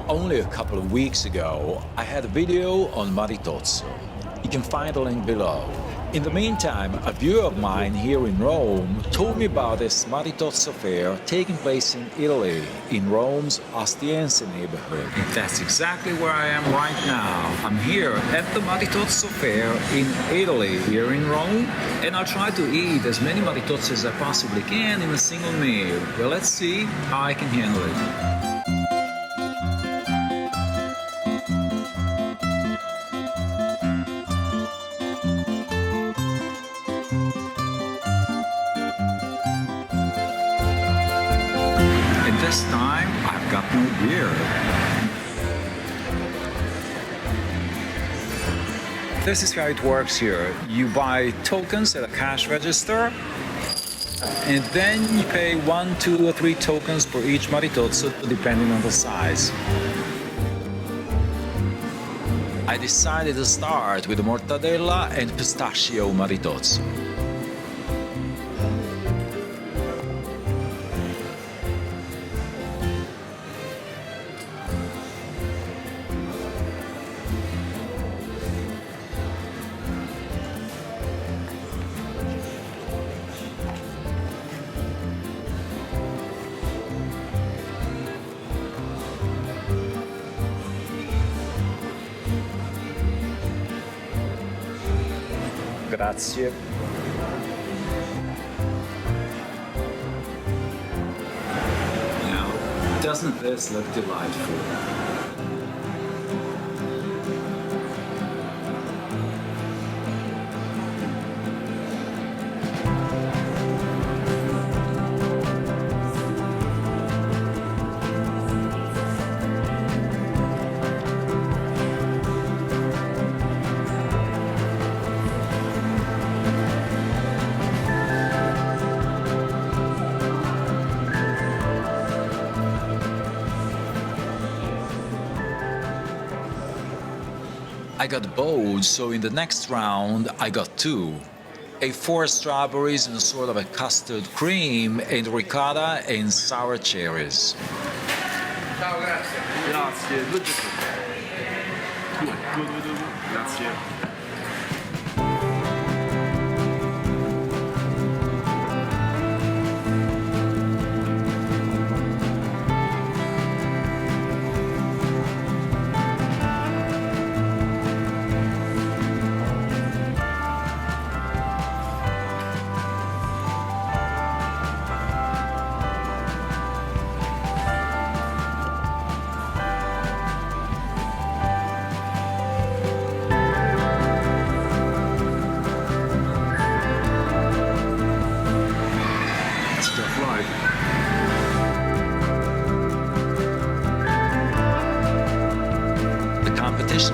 Only a couple of weeks ago, I had a video on Maritozzo. You can find the link below. In the meantime, a viewer of mine here in Rome told me about this Maritozzo fair taking place in Italy, in Rome's Ostiense neighborhood. That's exactly where I am right now. I'm here at the Maritozzo fair in Italy, here in Rome, and I'll try to eat as many Maritozzi as I possibly can in a single meal. Well, let's see how I can handle it. This time, I've got no beer. This is how it works here. You buy tokens at a cash register, and then you pay 1, 2, or 3 tokens for each Maritozzo, depending on the size. I decided to start with the mortadella and pistachio Maritozzo. Grazie. Now, doesn't this look delightful? I got bold, so in the next round I got 2. A 4 strawberries and sort of a custard cream, and ricotta and sour cherries. Ciao, grazie. Grazie. Due. Grazie.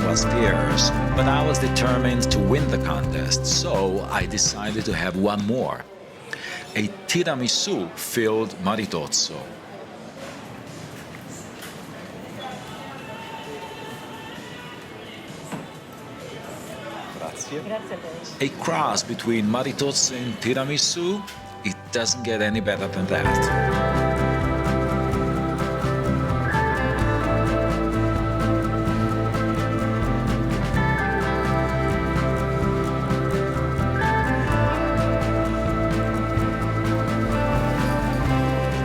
Was fierce, but I was determined to win the contest, so I decided to have one more. A tiramisu-filled Maritozzo. Grazie. A cross between Maritozzo and tiramisu, it doesn't get any better than that.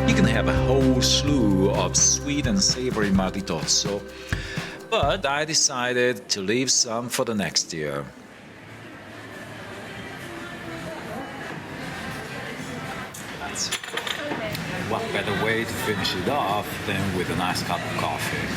You can have a whole slew of sweet and savory Maritozzo, but I decided to leave some for the next year. What better way to finish it off than with a nice cup of coffee?